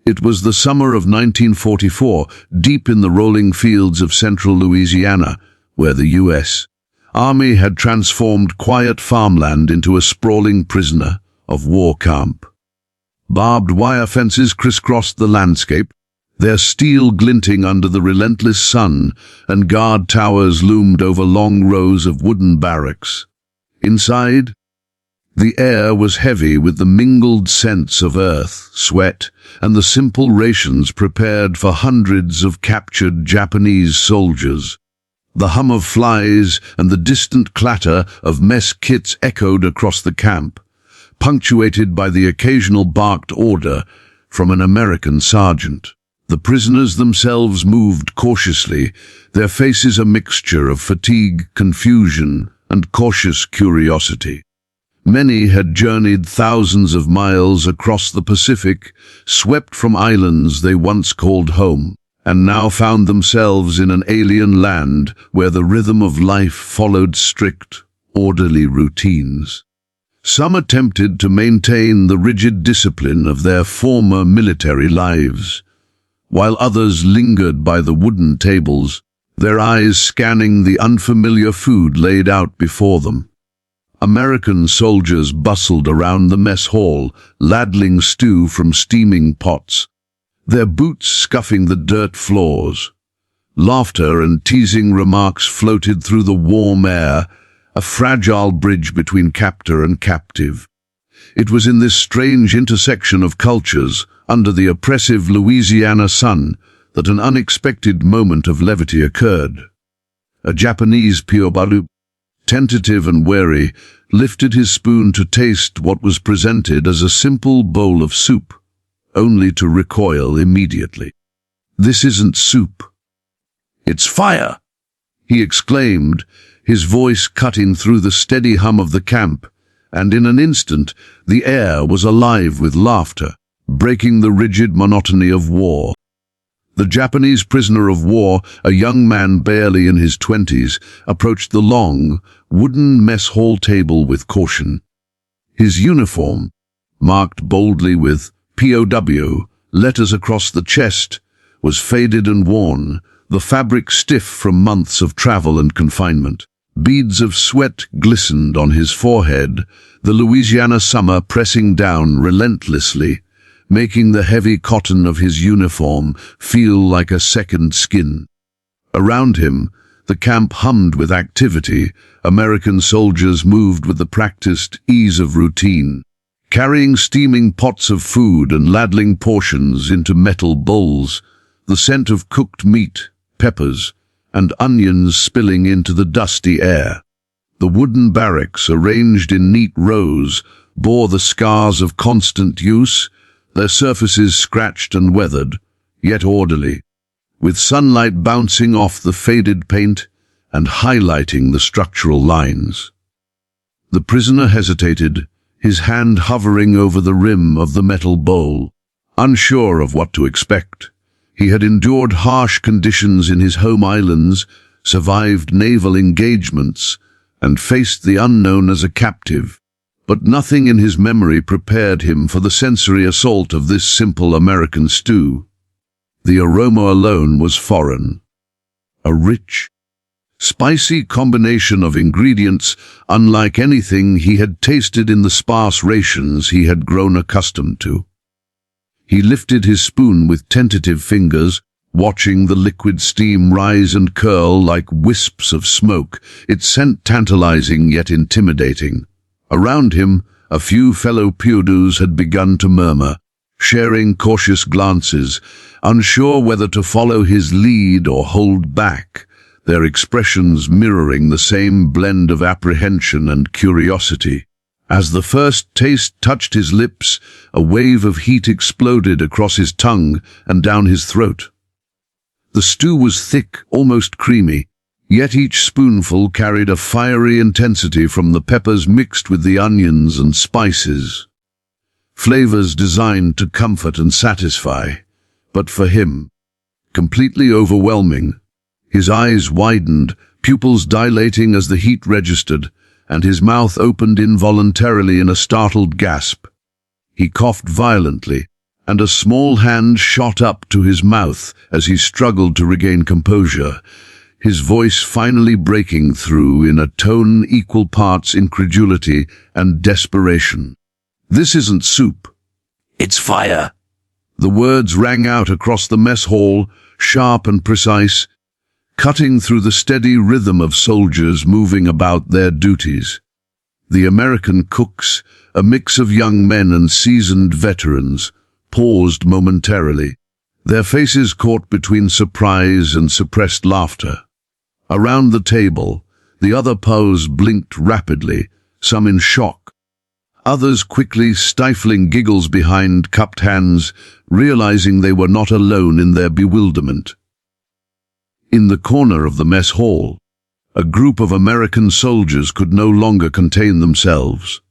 It was the summer of 1944, deep in the rolling fields of central Louisiana, where the U.S. Army had transformed quiet farmland into a sprawling prisoner of war camp. Barbed wire fences crisscrossed the landscape, their steel glinting under the relentless sun, and guard towers loomed over long rows of wooden barracks. Inside, the air was heavy with the mingled scents of earth, sweat, and the simple rations prepared for hundreds of captured Japanese soldiers. The hum of flies and the distant clatter of mess kits echoed across the camp, punctuated by the occasional barked order from an American sergeant. The prisoners themselves moved cautiously, their faces a mixture of fatigue, confusion, and cautious curiosity. Many had journeyed thousands of miles across the Pacific, swept from islands they once called home, and now found themselves in an alien land where the rhythm of life followed strict, orderly routines. Some attempted to maintain the rigid discipline of their former military lives, while others lingered by the wooden tables, their eyes scanning the unfamiliar food laid out before them. American soldiers bustled around the mess hall, ladling stew from steaming pots, their boots scuffing the dirt floors. Laughter and teasing remarks floated through the warm air, a fragile bridge between captor and captive. It was in this strange intersection of cultures, under the oppressive Louisiana sun, that an unexpected moment of levity occurred. A Japanese POW, tentative and wary, lifted his spoon to taste what was presented as a simple bowl of soup, only to recoil immediately. "This isn't soup. It's fire!" he exclaimed, his voice cutting through the steady hum of the camp, and in an instant the air was alive with laughter, breaking the rigid monotony of war. The Japanese prisoner of war, a young man barely in his 20s, approached the long, wooden mess hall table with caution. His uniform, marked boldly with POW, letters across the chest, was faded and worn, the fabric stiff from months of travel and confinement. Beads of sweat glistened on his forehead, the Louisiana summer pressing down relentlessly, making the heavy cotton of his uniform feel like a second skin. Around him, the camp hummed with activity. American soldiers moved with the practiced ease of routine, carrying steaming pots of food and ladling portions into metal bowls, the scent of cooked meat, peppers, and onions spilling into the dusty air. The wooden barracks, arranged in neat rows, bore the scars of constant use, their surfaces scratched and weathered, yet orderly, with sunlight bouncing off the faded paint and highlighting the structural lines. The prisoner hesitated, his hand hovering over the rim of the metal bowl, unsure of what to expect. He had endured harsh conditions in his home islands, survived naval engagements, and faced the unknown as a captive. But nothing in his memory prepared him for the sensory assault of this simple American stew. The aroma alone was foreign. A rich, spicy combination of ingredients unlike anything he had tasted in the sparse rations he had grown accustomed to. He lifted his spoon with tentative fingers, watching the liquid steam rise and curl like wisps of smoke, its scent tantalizing yet intimidating. Around him, a few fellow POWs had begun to murmur, sharing cautious glances, unsure whether to follow his lead or hold back, their expressions mirroring the same blend of apprehension and curiosity. As the first taste touched his lips, a wave of heat exploded across his tongue and down his throat. The stew was thick, almost creamy, yet each spoonful carried a fiery intensity from the peppers mixed with the onions and spices. Flavors designed to comfort and satisfy, but for him, completely overwhelming. His eyes widened, pupils dilating as the heat registered, and his mouth opened involuntarily in a startled gasp. He coughed violently, and a small hand shot up to his mouth as he struggled to regain composure, his voice finally breaking through in a tone equal parts incredulity and desperation. "This isn't soup. It's fire." The words rang out across the mess hall, sharp and precise, cutting through the steady rhythm of soldiers moving about their duties. The American cooks, a mix of young men and seasoned veterans, paused momentarily, their faces caught between surprise and suppressed laughter. Around the table, the other POWs blinked rapidly, some in shock, others quickly stifling giggles behind cupped hands, realizing they were not alone in their bewilderment. In the corner of the mess hall, a group of American soldiers could no longer contain themselves.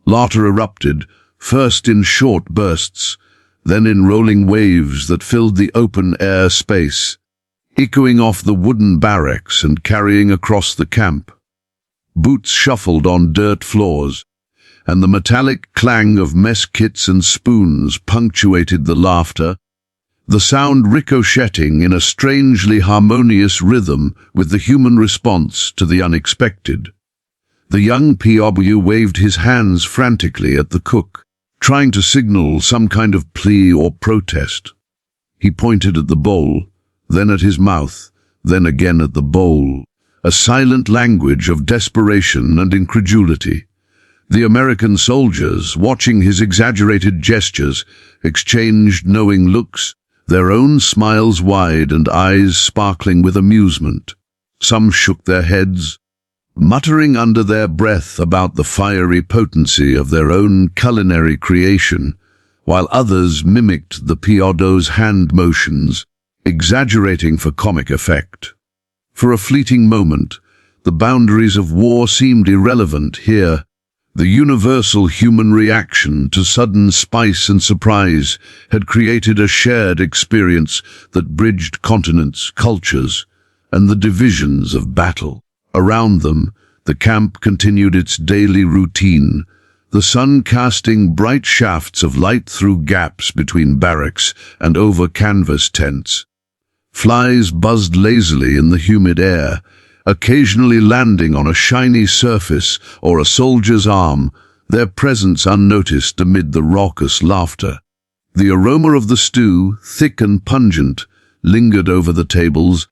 Laughter erupted, first in short bursts, then in rolling waves that filled the open-air space, echoing off the wooden barracks and carrying across the camp. Boots shuffled on dirt floors, and the metallic clang of mess kits and spoons punctuated the laughter, the sound ricocheting in a strangely harmonious rhythm with the human response to the unexpected. The young POW waved his hands frantically at the cook, trying to signal some kind of plea or protest. He pointed at the bowl, then at his mouth, then again at the bowl, a silent language of desperation and incredulity. The American soldiers, watching his exaggerated gestures, exchanged knowing looks, their own smiles wide and eyes sparkling with amusement. Some shook their heads, muttering under their breath about the fiery potency of their own culinary creation, while others mimicked the POW's hand motions, exaggerating for comic effect. For a fleeting moment, the boundaries of war seemed irrelevant here. The universal human reaction to sudden spice and surprise had created a shared experience that bridged continents, cultures, and the divisions of battle. Around them, the camp continued its daily routine, the sun casting bright shafts of light through gaps between barracks and over canvas tents. Flies buzzed lazily in the humid air, occasionally landing on a shiny surface or a soldier's arm, their presence unnoticed amid the raucous laughter. The aroma of the stew, thick and pungent, lingered over the tables,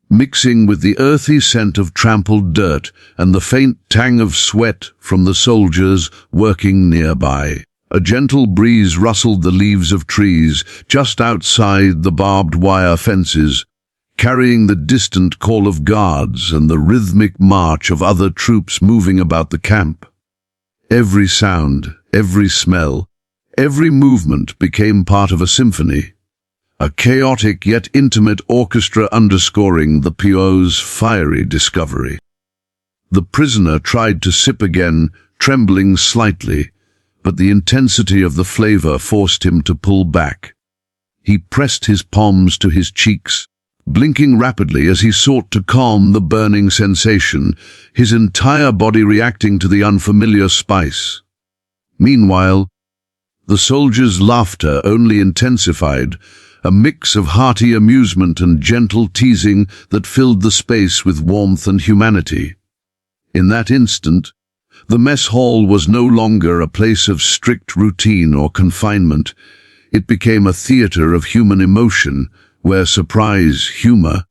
mixing with the earthy scent of trampled dirt and the faint tang of sweat from the soldiers working nearby. A gentle breeze rustled the leaves of trees just outside the barbed wire fences, carrying the distant call of guards and the rhythmic march of other troops moving about the camp. Every sound, every smell, every movement became part of a symphony, a chaotic yet intimate orchestra underscoring the POW's fiery discovery. The prisoner tried to sip again, trembling slightly, but the intensity of the flavor forced him to pull back. He pressed his palms to his cheeks, blinking rapidly as he sought to calm the burning sensation, his entire body reacting to the unfamiliar spice. Meanwhile, the soldiers' laughter only intensified, a mix of hearty amusement and gentle teasing that filled the space with warmth and humanity. In that instant, the mess hall was no longer a place of strict routine or confinement. It became a theater of human emotion, where surprise, humor,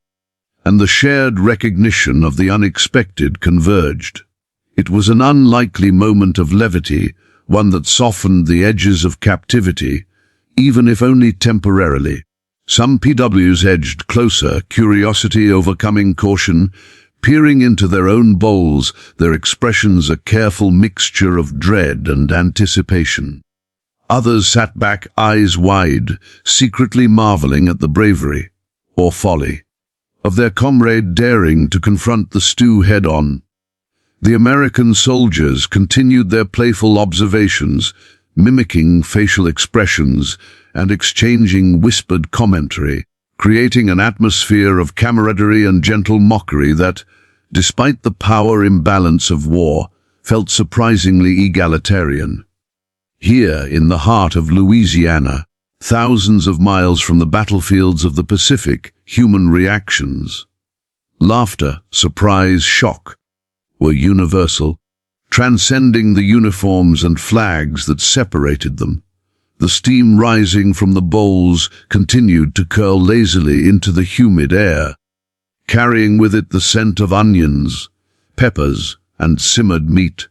and the shared recognition of the unexpected converged. It was an unlikely moment of levity, one that softened the edges of captivity, even if only temporarily. Some PWs edged closer, curiosity overcoming caution, peering into their own bowls, their expressions a careful mixture of dread and anticipation. Others sat back, eyes wide, secretly marveling at the bravery, or folly, of their comrade daring to confront the stew head-on. The American soldiers continued their playful observations, mimicking facial expressions and exchanging whispered commentary, creating an atmosphere of camaraderie and gentle mockery that, despite the power imbalance of war, felt surprisingly egalitarian. Here, in the heart of Louisiana, Thousands of miles from the battlefields of the Pacific, human reactions, laughter, surprise, shock, were universal, transcending the uniforms and flags that separated them. The steam rising from the bowls continued to curl lazily into the humid air, carrying with it the scent of onions, peppers, and simmered meat.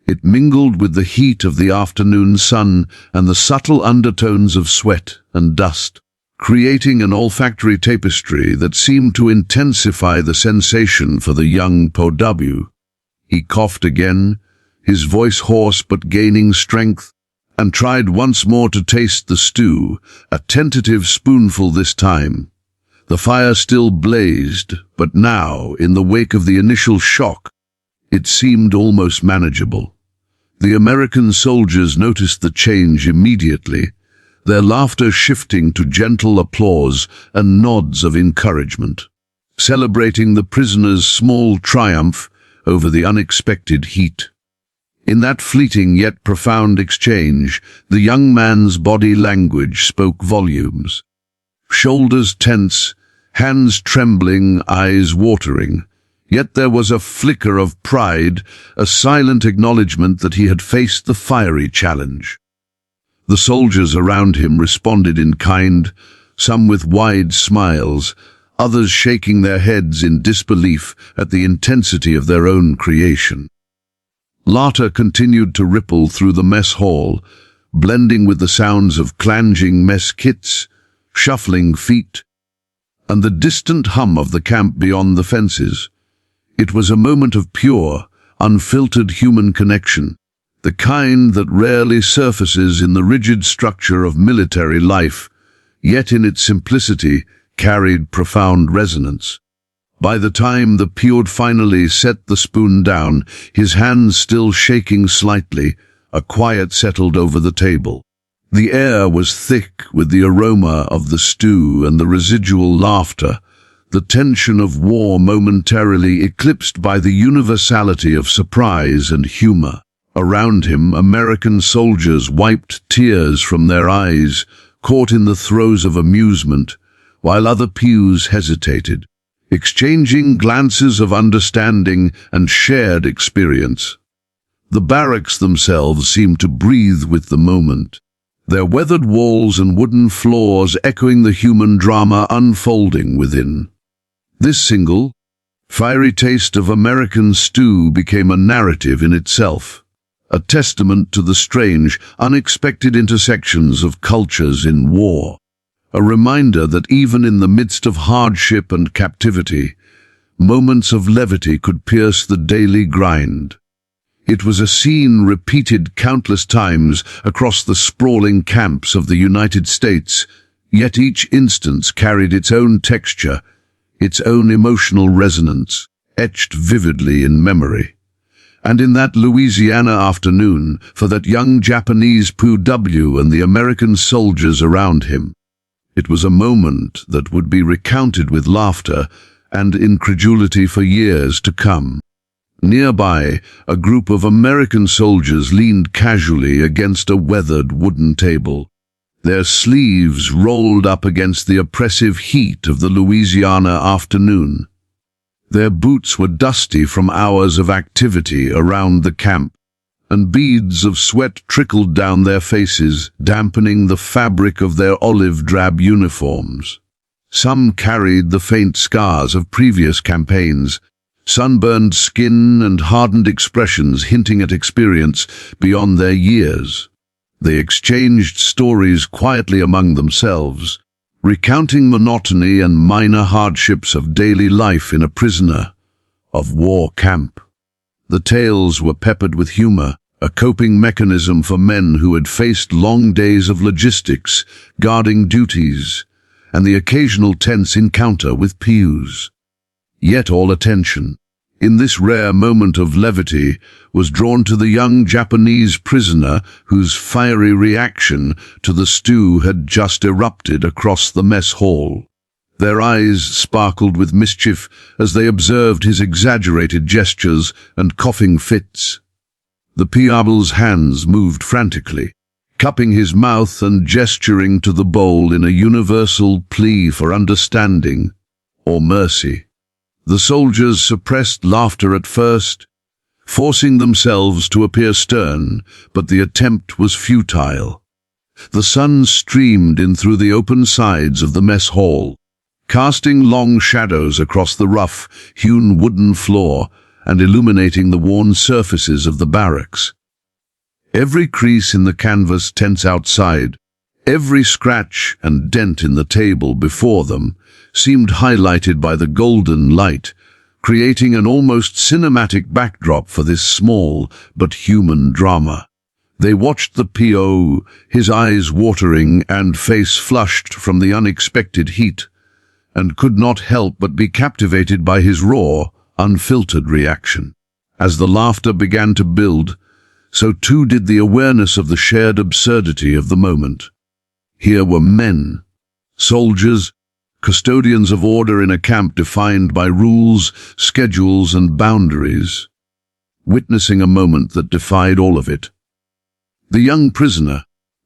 It mingled with the heat of the afternoon sun and the subtle undertones of sweat and dust, creating an olfactory tapestry that seemed to intensify the sensation for the young POW. He coughed again, his voice hoarse but gaining strength, and tried once more to taste the stew, a tentative spoonful this time. The fire still blazed, but now, in the wake of the initial shock, it seemed almost manageable. The American soldiers noticed the change immediately, their laughter shifting to gentle applause and nods of encouragement, celebrating the prisoner's small triumph over the unexpected heat. In that fleeting yet profound exchange, the young man's body language spoke volumes. Shoulders tense, hands trembling, eyes watering. Yet there was a flicker of pride, a silent acknowledgement that he had faced the fiery challenge. The soldiers around him responded in kind, some with wide smiles, others shaking their heads in disbelief at the intensity of their own creation. Laughter continued to ripple through the mess hall, blending with the sounds of clanging mess kits, shuffling feet, and the distant hum of the camp beyond the fences. It was a moment of pure, unfiltered human connection, the kind that rarely surfaces in the rigid structure of military life, yet in its simplicity carried profound resonance. By the time the POW finally set the spoon down, his hands still shaking slightly, a quiet settled over the table. The air was thick with the aroma of the stew and the residual laughter, the tension of war momentarily eclipsed by the universality of surprise and humor. Around him, American soldiers wiped tears from their eyes, caught in the throes of amusement, while other POWs hesitated, exchanging glances of understanding and shared experience. The barracks themselves seemed to breathe with the moment, their weathered walls and wooden floors echoing the human drama unfolding within. This single, fiery taste of American stew became a narrative in itself, a testament to the strange, unexpected intersections of cultures in war. A reminder that even in the midst of hardship and captivity, moments of levity could pierce the daily grind. It was a scene repeated countless times across the sprawling camps of the United States, yet each instance carried its own texture, its own emotional resonance, etched vividly in memory. And in that Louisiana afternoon, for that young Japanese POW and the American soldiers around him, it was a moment that would be recounted with laughter and incredulity for years to come. Nearby, a group of American soldiers leaned casually against a weathered wooden table, their sleeves rolled up against the oppressive heat of the Louisiana afternoon. Their boots were dusty from hours of activity around the camp, and beads of sweat trickled down their faces, dampening the fabric of their olive-drab uniforms. Some carried the faint scars of previous campaigns, sunburned skin and hardened expressions hinting at experience beyond their years. They exchanged stories quietly among themselves, recounting monotony and minor hardships of daily life in a prisoner of war camp. The tales were peppered with humor, a coping mechanism for men who had faced long days of logistics, guarding duties, and the occasional tense encounter with POWs. Yet all attention, in this rare moment of levity, was drawn to the young Japanese prisoner whose fiery reaction to the stew had just erupted across the mess hall. Their eyes sparkled with mischief as they observed his exaggerated gestures and coughing fits. The POW's hands moved frantically, cupping his mouth and gesturing to the bowl in a universal plea for understanding or mercy. The soldiers suppressed laughter at first, forcing themselves to appear stern, but the attempt was futile. The sun streamed in through the open sides of the mess hall, casting long shadows across the rough-hewn wooden floor and illuminating the worn surfaces of the barracks. Every crease in the canvas tents outside, every scratch and dent in the table before them seemed highlighted by the golden light, creating an almost cinematic backdrop for this small but human drama. They watched the PO, his eyes watering and face flushed from the unexpected heat, and could not help but be captivated by his raw, unfiltered reaction. As the laughter began to build, so too did the awareness of the shared absurdity of the moment. Here were men, soldiers, custodians of order in a camp defined by rules, schedules, and boundaries, witnessing a moment that defied all of it. The young prisoner,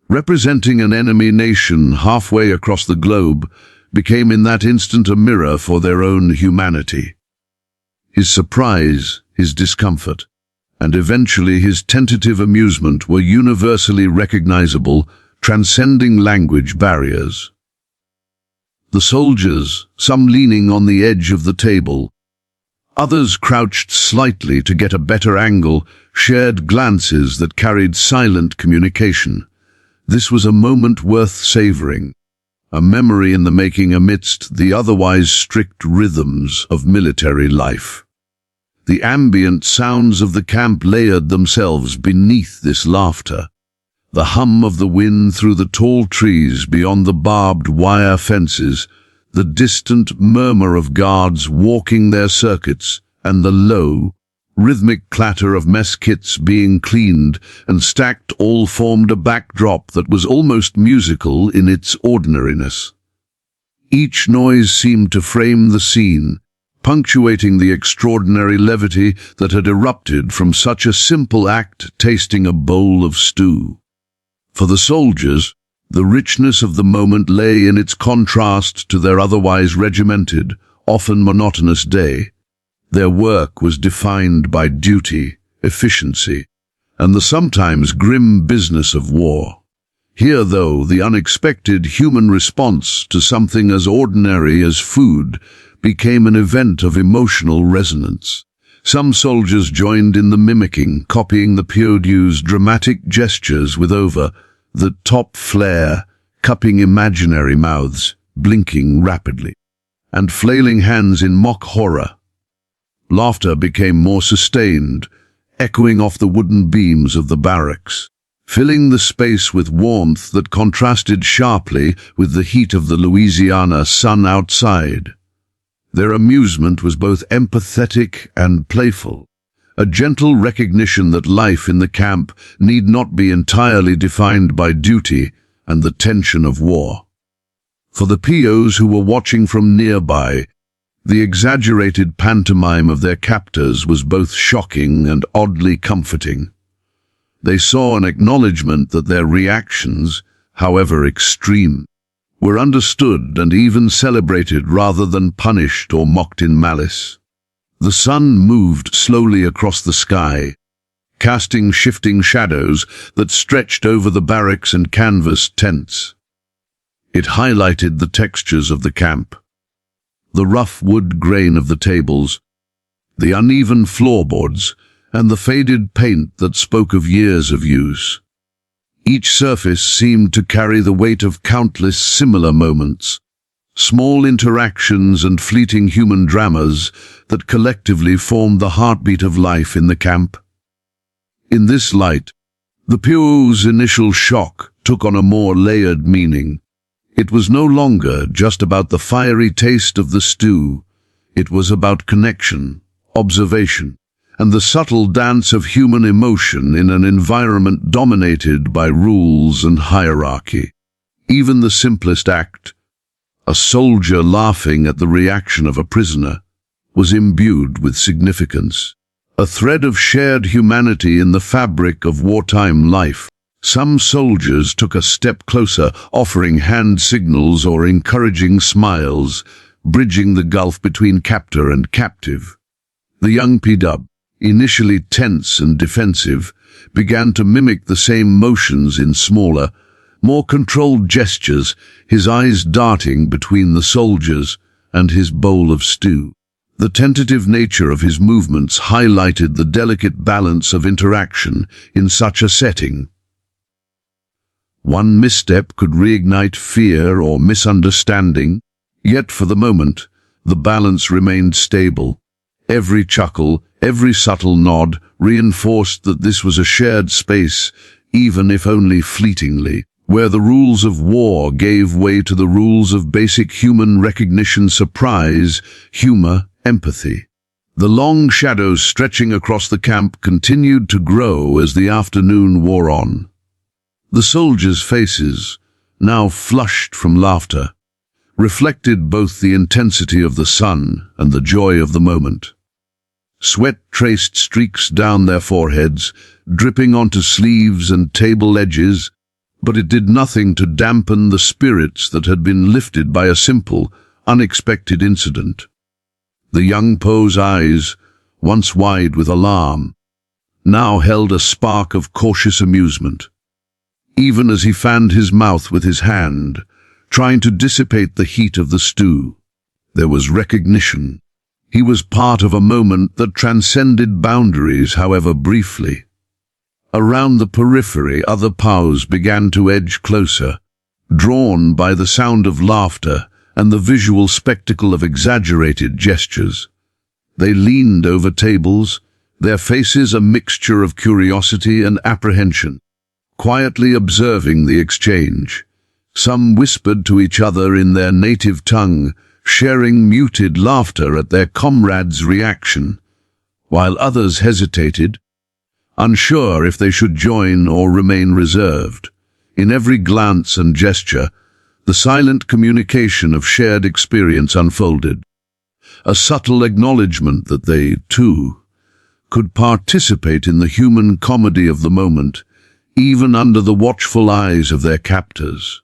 representing an enemy nation halfway across the globe, became in that instant a mirror for their own humanity. His surprise, his discomfort, and eventually his tentative amusement were universally recognizable, transcending language barriers. The soldiers, some leaning on the edge of the table, others crouched slightly to get a better angle, shared glances that carried silent communication. This was a moment worth savoring, a memory in the making amidst the otherwise strict rhythms of military life. The ambient sounds of the camp layered themselves beneath this laughter. The hum of the wind through the tall trees beyond the barbed wire fences, the distant murmur of guards walking their circuits, and the low, rhythmic clatter of mess kits being cleaned and stacked all formed a backdrop that was almost musical in its ordinariness. Each noise seemed to frame the scene, punctuating the extraordinary levity that had erupted from such a simple act, tasting a bowl of stew. For the soldiers, the richness of the moment lay in its contrast to their otherwise regimented, often monotonous day. Their work was defined by duty, efficiency, and the sometimes grim business of war. Here, though, the unexpected human response to something as ordinary as food became an event of emotional resonance. Some soldiers joined in the mimicking, copying the POW's dramatic gestures with over-the-top flair, cupping imaginary mouths, blinking rapidly, and flailing hands in mock horror. Laughter became more sustained, echoing off the wooden beams of the barracks, filling the space with warmth that contrasted sharply with the heat of the Louisiana sun outside. Their amusement was both empathetic and playful, a gentle recognition that life in the camp need not be entirely defined by duty and the tension of war. For the POs who were watching from nearby, the exaggerated pantomime of their captors was both shocking and oddly comforting. They saw an acknowledgement that their reactions, however extreme, were understood and even celebrated rather than punished or mocked in malice. The sun moved slowly across the sky, casting shifting shadows that stretched over the barracks and canvas tents. It highlighted the textures of the camp, the rough wood grain of the tables, the uneven floorboards, and the faded paint that spoke of years of use. Each surface seemed to carry the weight of countless similar moments, small interactions and fleeting human dramas that collectively formed the heartbeat of life in the camp. In this light, the POW's initial shock took on a more layered meaning. It was no longer just about the fiery taste of the stew. It was about connection, observation, and the subtle dance of human emotion in an environment dominated by rules and hierarchy. Even the simplest act, a soldier laughing at the reaction of a prisoner, was imbued with significance, a thread of shared humanity in the fabric of wartime life. Some soldiers took a step closer, offering hand signals or encouraging smiles, bridging the gulf between captor and captive. The young POW, initially tense and defensive, began to mimic the same motions in smaller, more controlled gestures, his eyes darting between the soldiers and his bowl of stew. The tentative nature of his movements highlighted the delicate balance of interaction in such a setting. One misstep could reignite fear or misunderstanding, yet for the moment, the balance remained stable. Every chuckle, every subtle nod reinforced that this was a shared space, even if only fleetingly, where the rules of war gave way to the rules of basic human recognition, surprise, humor, empathy. The long shadows stretching across the camp continued to grow as the afternoon wore on. The soldiers' faces, now flushed from laughter, reflected both the intensity of the sun and the joy of the moment. Sweat traced streaks down their foreheads, dripping onto sleeves and table edges, but it did nothing to dampen the spirits that had been lifted by a simple, unexpected incident. The young POW's eyes, once wide with alarm, now held a spark of cautious amusement. Even as he fanned his mouth with his hand, trying to dissipate the heat of the stew, there was recognition. He was part of a moment that transcended boundaries, however briefly. Around the periphery, other POWs began to edge closer, drawn by the sound of laughter and the visual spectacle of exaggerated gestures. They leaned over tables, their faces a mixture of curiosity and apprehension, quietly observing the exchange. Some whispered to each other in their native tongue, sharing muted laughter at their comrades' reaction, while others hesitated, unsure if they should join or remain reserved. In every glance and gesture, the silent communication of shared experience unfolded, a subtle acknowledgement that they, too, could participate in the human comedy of the moment, even under the watchful eyes of their captors.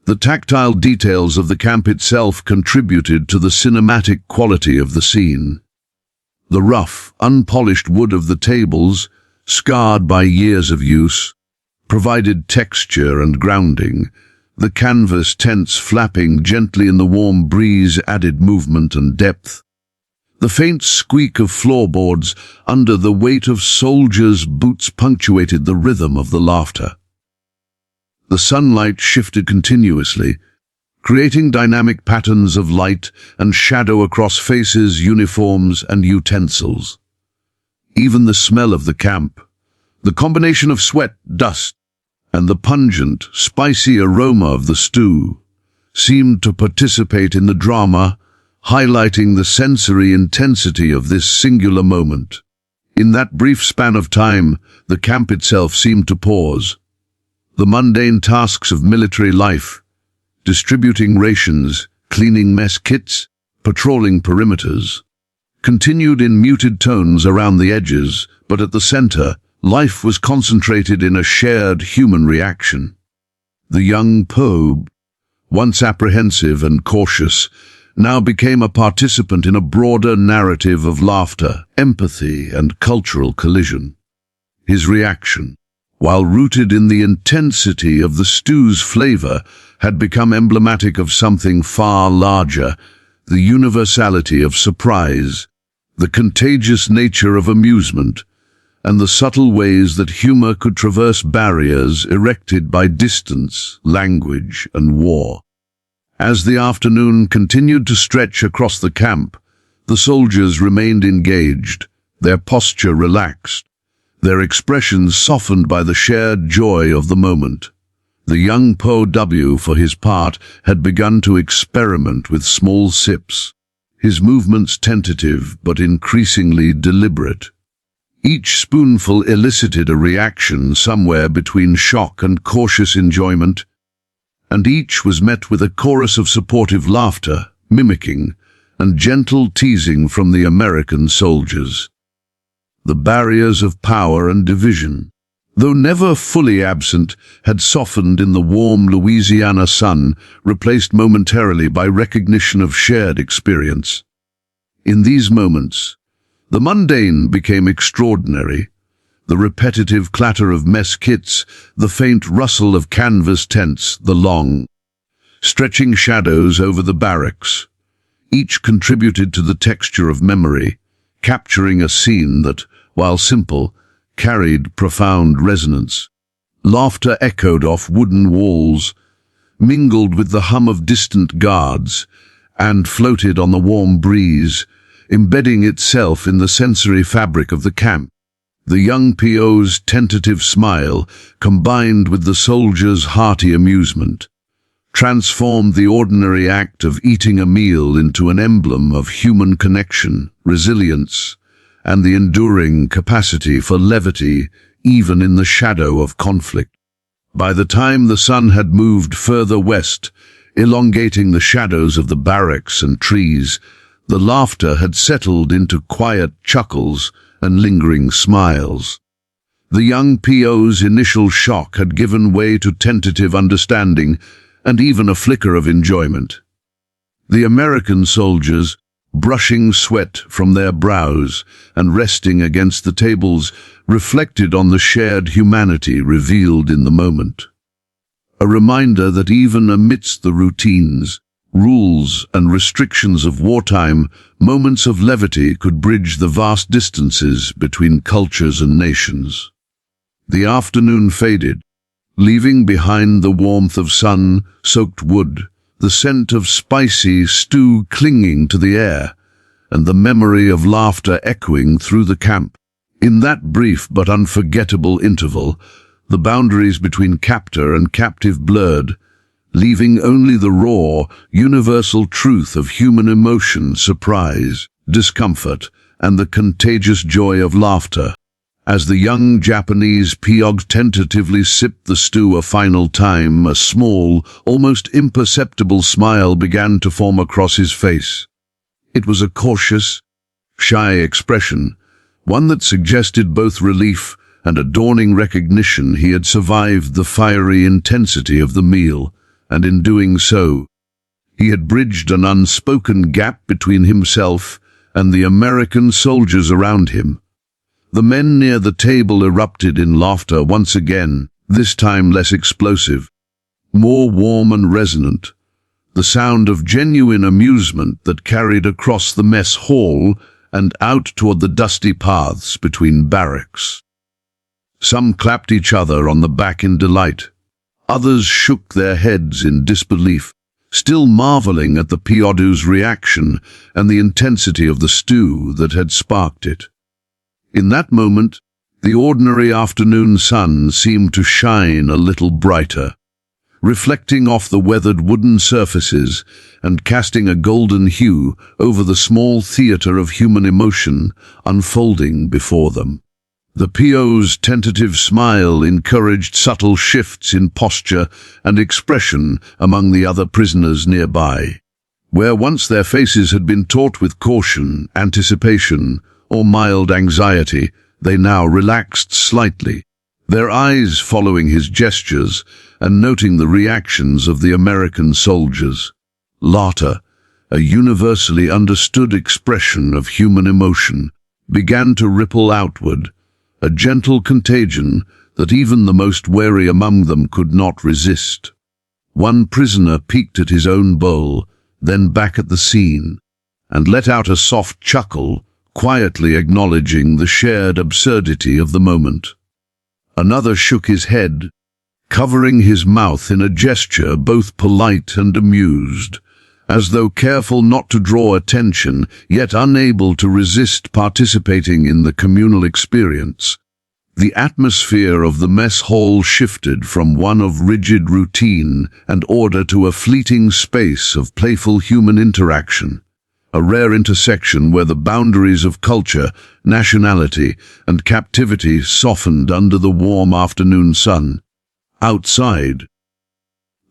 The tactile details of the camp itself contributed to the cinematic quality of the scene. The rough, unpolished wood of the tables, scarred by years of use, provided texture and grounding. The canvas tents flapping gently in the warm breeze added movement and depth. The faint squeak of floorboards under the weight of soldiers' boots punctuated the rhythm of the laughter. The sunlight shifted continuously, creating dynamic patterns of light and shadow across faces, uniforms, and utensils. Even the smell of the camp, the combination of sweat, dust, and the pungent, spicy aroma of the stew, seemed to participate in the drama, highlighting the sensory intensity of this singular moment. In that brief span of time, the camp itself seemed to pause. The mundane tasks of military life, distributing rations, cleaning mess kits, patrolling perimeters, continued in muted tones around the edges, but at the center, life was concentrated in a shared human reaction. The young POW, once apprehensive and cautious, now became a participant in a broader narrative of laughter, empathy, and cultural collision. His reaction, while rooted in the intensity of the stew's flavor, had become emblematic of something far larger, the universality of surprise, the contagious nature of amusement, and the subtle ways that humor could traverse barriers erected by distance, language, and war. As the afternoon continued to stretch across the camp, the soldiers remained engaged, their posture relaxed, their expressions softened by the shared joy of the moment. The young POW, for his part, had begun to experiment with small sips, his movements tentative but increasingly deliberate. Each spoonful elicited a reaction somewhere between shock and cautious enjoyment, and each was met with a chorus of supportive laughter, mimicking, and gentle teasing from the American soldiers. The barriers of power and division, though never fully absent, had softened in the warm Louisiana sun, replaced momentarily by recognition of shared experience. In these moments, the mundane became extraordinary. The repetitive clatter of mess kits, the faint rustle of canvas tents, the long, stretching shadows over the barracks. Each contributed to the texture of memory, capturing a scene that, while simple, carried profound resonance. Laughter echoed off wooden walls, mingled with the hum of distant guards, and floated on the warm breeze, embedding itself in the sensory fabric of the camp. The young PO's tentative smile, combined with the soldiers' hearty amusement, transformed the ordinary act of eating a meal into an emblem of human connection, resilience, and the enduring capacity for levity even in the shadow of conflict. By the time the sun had moved further west, elongating the shadows of the barracks and trees, the laughter had settled into quiet chuckles and lingering smiles. The young PO's initial shock had given way to tentative understanding and even a flicker of enjoyment. The American soldiers, brushing sweat from their brows and resting against the tables, reflected on the shared humanity revealed in the moment. A reminder that even amidst the routines, rules and restrictions of wartime, moments of levity could bridge the vast distances between cultures and nations. The afternoon faded, leaving behind the warmth of sun-soaked wood, the scent of spicy stew clinging to the air, and the memory of laughter echoing through the camp. In that brief but unforgettable interval, the boundaries between captor and captive blurred, leaving only the raw, universal truth of human emotion, surprise, discomfort, and the contagious joy of laughter. As the young Japanese POW tentatively sipped the stew a final time, a small, almost imperceptible smile began to form across his face. It was a cautious, shy expression, one that suggested both relief and a dawning recognition he had survived the fiery intensity of the meal, and in doing so, he had bridged an unspoken gap between himself and the American soldiers around him. The men near the table erupted in laughter once again, this time less explosive, more warm and resonant, the sound of genuine amusement that carried across the mess hall and out toward the dusty paths between barracks. Some clapped each other on the back in delight. Others shook their heads in disbelief, still marveling at the POW's reaction and the intensity of the stew that had sparked it. In that moment, the ordinary afternoon sun seemed to shine a little brighter, reflecting off the weathered wooden surfaces and casting a golden hue over the small theater of human emotion unfolding before them. The PO's tentative smile encouraged subtle shifts in posture and expression among the other prisoners nearby. Where once their faces had been taut with caution, anticipation, or mild anxiety, they now relaxed slightly, their eyes following his gestures and noting the reactions of the American soldiers. Laughter, a universally understood expression of human emotion, began to ripple outward, a gentle contagion that even the most wary among them could not resist. One prisoner peeked at his own bowl, then back at the scene, and let out a soft chuckle, quietly acknowledging the shared absurdity of the moment. Another shook his head, covering his mouth in a gesture both polite and amused, as though careful not to draw attention, yet unable to resist participating in the communal experience. The atmosphere of the mess hall shifted from one of rigid routine and order to a fleeting space of playful human interaction, a rare intersection where the boundaries of culture, nationality, and captivity softened under the warm afternoon sun. Outside,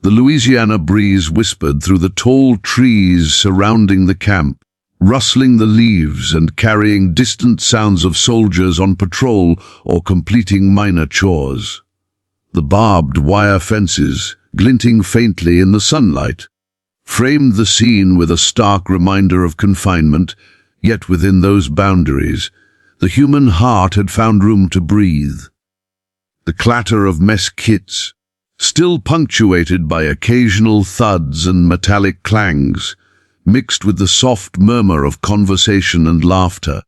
the Louisiana breeze whispered through the tall trees surrounding the camp, rustling the leaves and carrying distant sounds of soldiers on patrol or completing minor chores. The barbed wire fences, glinting faintly in the sunlight, framed the scene with a stark reminder of confinement, yet within those boundaries, the human heart had found room to breathe. The clatter of mess kits, still punctuated by occasional thuds and metallic clangs, mixed with the soft murmur of conversation and laughter,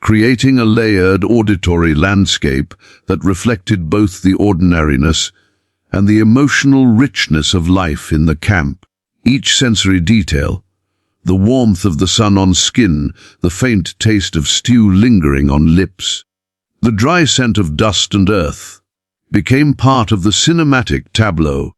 creating a layered auditory landscape that reflected both the ordinariness and the emotional richness of life in the camp. Each sensory detail, the warmth of the sun on skin, the faint taste of stew lingering on lips, the dry scent of dust and earth, became part of the cinematic tableau,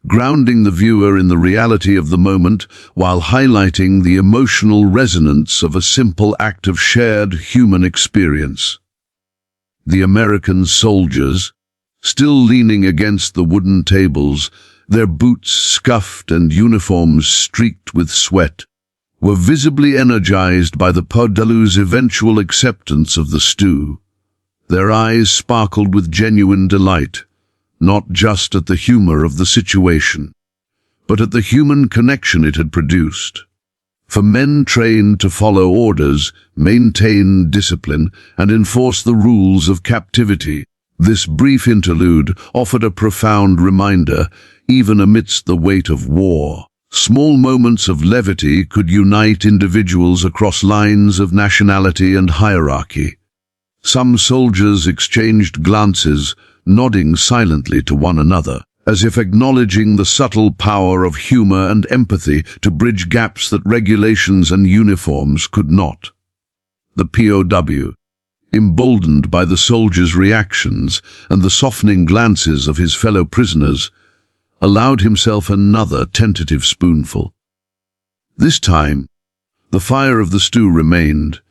grounding the viewer in the reality of the moment while highlighting the emotional resonance of a simple act of shared human experience. The American soldiers, still leaning against the wooden tables, their boots scuffed and uniforms streaked with sweat, were visibly energized by the POW's eventual acceptance of the stew. Their eyes sparkled with genuine delight, not just at the humor of the situation, but at the human connection it had produced. For men trained to follow orders, maintain discipline, and enforce the rules of captivity, this brief interlude offered a profound reminder, even amidst the weight of war. Small moments of levity could unite individuals across lines of nationality and hierarchy. Some soldiers exchanged glances, nodding silently to one another, as if acknowledging the subtle power of humor and empathy to bridge gaps that regulations and uniforms could not. The POW, emboldened by the soldiers' reactions and the softening glances of his fellow prisoners, allowed himself another tentative spoonful. This time, the fire of the stew remained,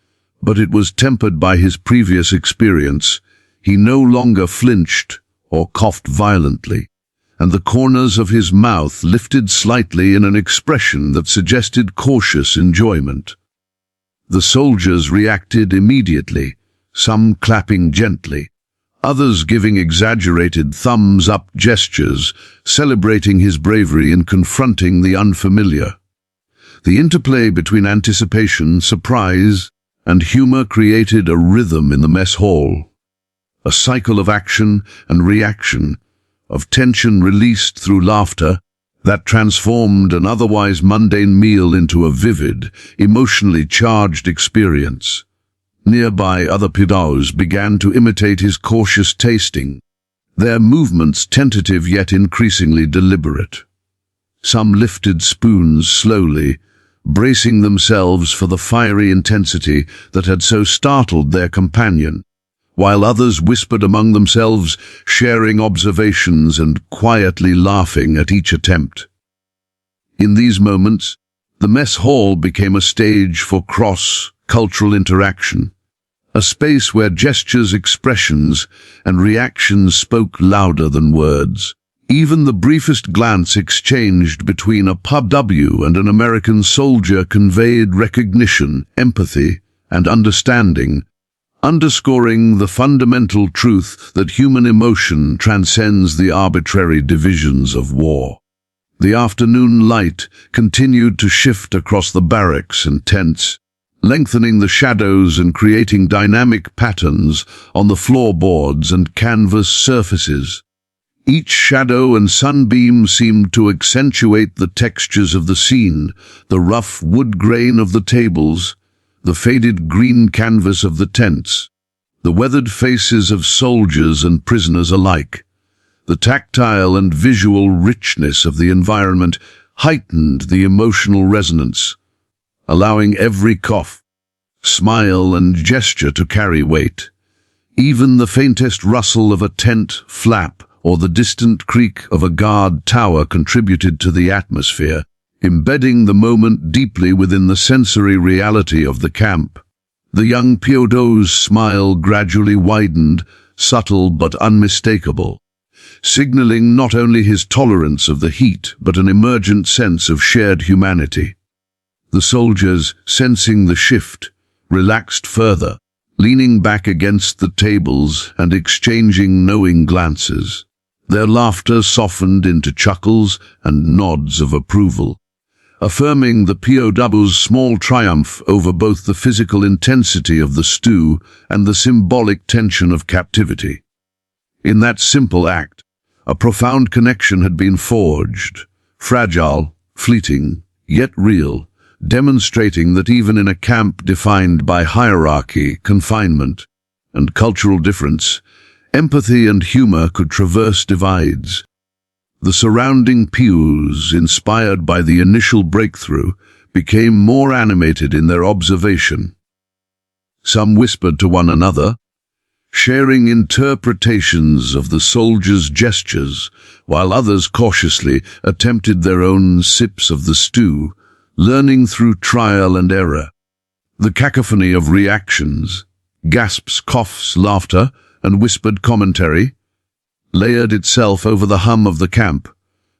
but it was tempered by his previous experience. He no longer flinched or coughed violently, and the corners of his mouth lifted slightly in an expression that suggested cautious enjoyment. The soldiers reacted immediately, some clapping gently, others giving exaggerated thumbs-up gestures, celebrating his bravery in confronting the unfamiliar. The interplay between anticipation, surprise, and humor created a rhythm in the mess hall, a cycle of action and reaction, of tension released through laughter, that transformed an otherwise mundane meal into a vivid, emotionally charged experience. Nearby, other POWs began to imitate his cautious tasting, their movements tentative yet increasingly deliberate. Some lifted spoons slowly, bracing themselves for the fiery intensity that had so startled their companion, while others whispered among themselves, sharing observations and quietly laughing at each attempt. In these moments, the mess hall became a stage for cross-cultural interaction, a space where gestures, expressions, and reactions spoke louder than words. Even the briefest glance exchanged between a POW and an American soldier conveyed recognition, empathy, and understanding, underscoring the fundamental truth that human emotion transcends the arbitrary divisions of war. The afternoon light continued to shift across the barracks and tents, lengthening the shadows and creating dynamic patterns on the floorboards and canvas surfaces. Each shadow and sunbeam seemed to accentuate the textures of the scene, the rough wood grain of the tables, the faded green canvas of the tents, the weathered faces of soldiers and prisoners alike. The tactile and visual richness of the environment heightened the emotional resonance, allowing every cough, smile, and gesture to carry weight. Even the faintest rustle of a tent flap or the distant creak of a guard tower contributed to the atmosphere, embedding the moment deeply within the sensory reality of the camp. The young POW's smile gradually widened, subtle but unmistakable, signaling not only his tolerance of the heat but an emergent sense of shared humanity. The soldiers, sensing the shift, relaxed further, leaning back against the tables and exchanging knowing glances. Their laughter softened into chuckles and nods of approval, affirming the POW's small triumph over both the physical intensity of the stew and the symbolic tension of captivity. In that simple act, a profound connection had been forged, fragile, fleeting, yet real, demonstrating that even in a camp defined by hierarchy, confinement, and cultural difference, empathy and humor could traverse divides. The surrounding POWs, inspired by the initial breakthrough, became more animated in their observation. Some whispered to one another, sharing interpretations of the soldiers' gestures, while others cautiously attempted their own sips of the stew, learning through trial and error. The cacophony of reactions, gasps, coughs, laughter, and whispered commentary, layered itself over the hum of the camp,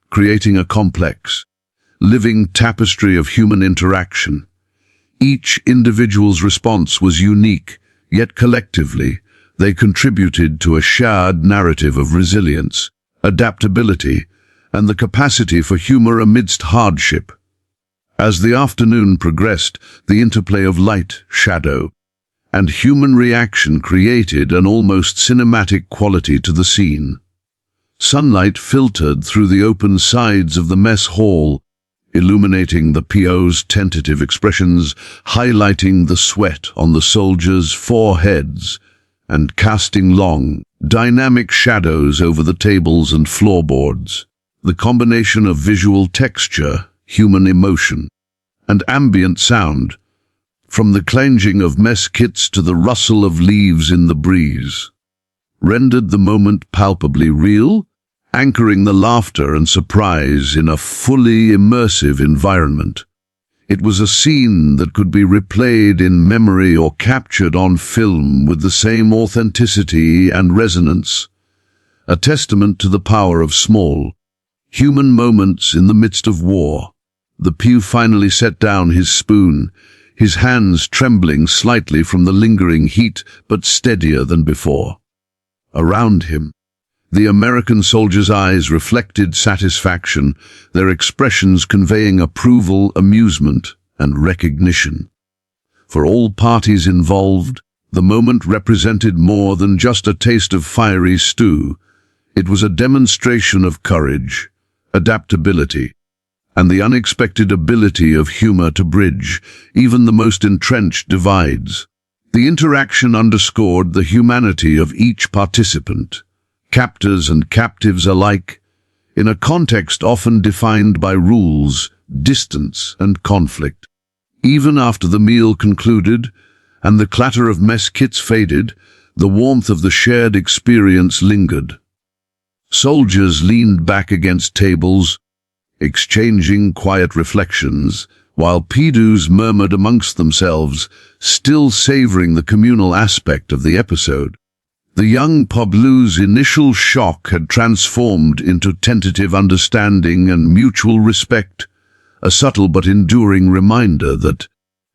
creating a complex, living tapestry of human interaction. Each individual's response was unique, yet collectively, they contributed to a shared narrative of resilience, adaptability, and the capacity for humor amidst hardship. As the afternoon progressed, the interplay of light, shadow, and human reaction created an almost cinematic quality to the scene. Sunlight filtered through the open sides of the mess hall, illuminating the PO's tentative expressions, highlighting the sweat on the soldiers' foreheads, and casting long, dynamic shadows over the tables and floorboards. The combination of visual texture, human emotion, and ambient sound, from the clanking of mess kits to the rustle of leaves in the breeze, rendered the moment palpably real, anchoring the laughter and surprise in a fully immersive environment. It was a scene that could be replayed in memory or captured on film with the same authenticity and resonance, a testament to the power of small, human moments in the midst of war. The POW finally set down his spoon, his hands trembling slightly from the lingering heat, but steadier than before. Around him, the American soldiers' eyes reflected satisfaction, their expressions conveying approval, amusement, and recognition. For all parties involved, the moment represented more than just a taste of fiery stew. It was a demonstration of courage, adaptability, and the unexpected ability of humor to bridge even the most entrenched divides. The interaction underscored the humanity of each participant, captors and captives alike, in a context often defined by rules, distance, and conflict. Even after the meal concluded and the clatter of mess kits faded, the warmth of the shared experience lingered. Soldiers leaned back against tables, exchanging quiet reflections, while POWs murmured amongst themselves, still savoring the communal aspect of the episode. The young POW's initial shock had transformed into tentative understanding and mutual respect, a subtle but enduring reminder that,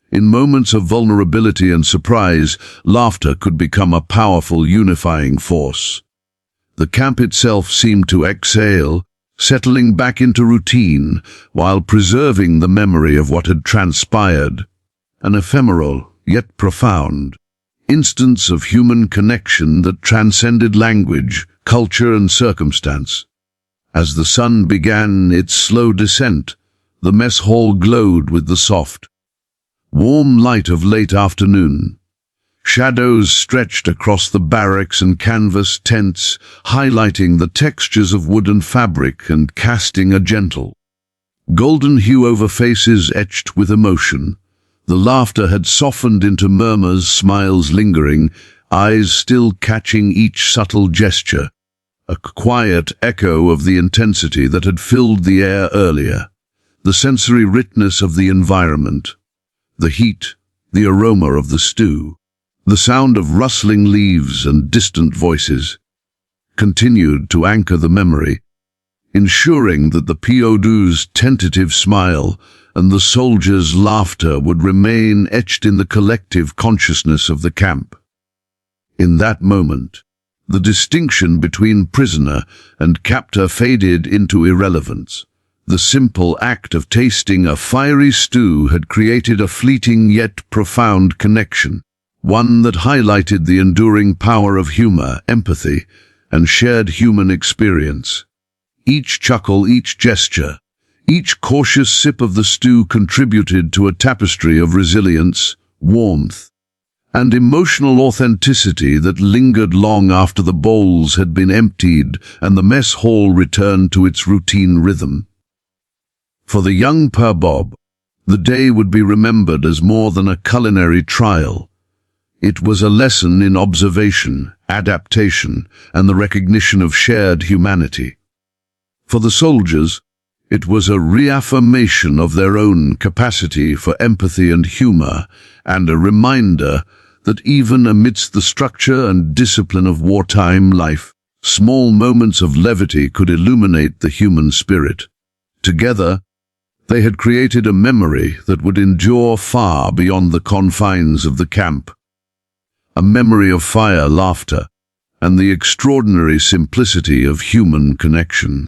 in moments of vulnerability and surprise, laughter could become a powerful unifying force. The camp itself seemed to exhale, settling back into routine while preserving the memory of what had transpired, an ephemeral yet profound instance of human connection that transcended language, culture, and circumstance. As the sun began its slow descent, the mess hall glowed with the soft, warm light of late afternoon. Shadows stretched across the barracks and canvas tents, highlighting the textures of wood and fabric and casting a gentle, golden hue over faces etched with emotion. The laughter had softened into murmurs, smiles lingering, eyes still catching each subtle gesture, a quiet echo of the intensity that had filled the air earlier. The sensory richness of the environment, the heat, the aroma of the stew, the sound of rustling leaves and distant voices, continued to anchor the memory, ensuring that the POW's tentative smile and the soldiers' laughter would remain etched in the collective consciousness of the camp. In that moment, the distinction between prisoner and captor faded into irrelevance. The simple act of tasting a fiery stew had created a fleeting yet profound connection, one that highlighted the enduring power of humor, empathy, and shared human experience. Each chuckle, each gesture, each cautious sip of the stew contributed to a tapestry of resilience, warmth, and emotional authenticity that lingered long after the bowls had been emptied and the mess hall returned to its routine rhythm. For the young POW, the day would be remembered as more than a culinary trial. It was a lesson in observation, adaptation, and the recognition of shared humanity. For the soldiers, it was a reaffirmation of their own capacity for empathy and humor, and a reminder that even amidst the structure and discipline of wartime life, small moments of levity could illuminate the human spirit. Together, they had created a memory that would endure far beyond the confines of the camp. A memory of fire, laughter, and the extraordinary simplicity of human connection.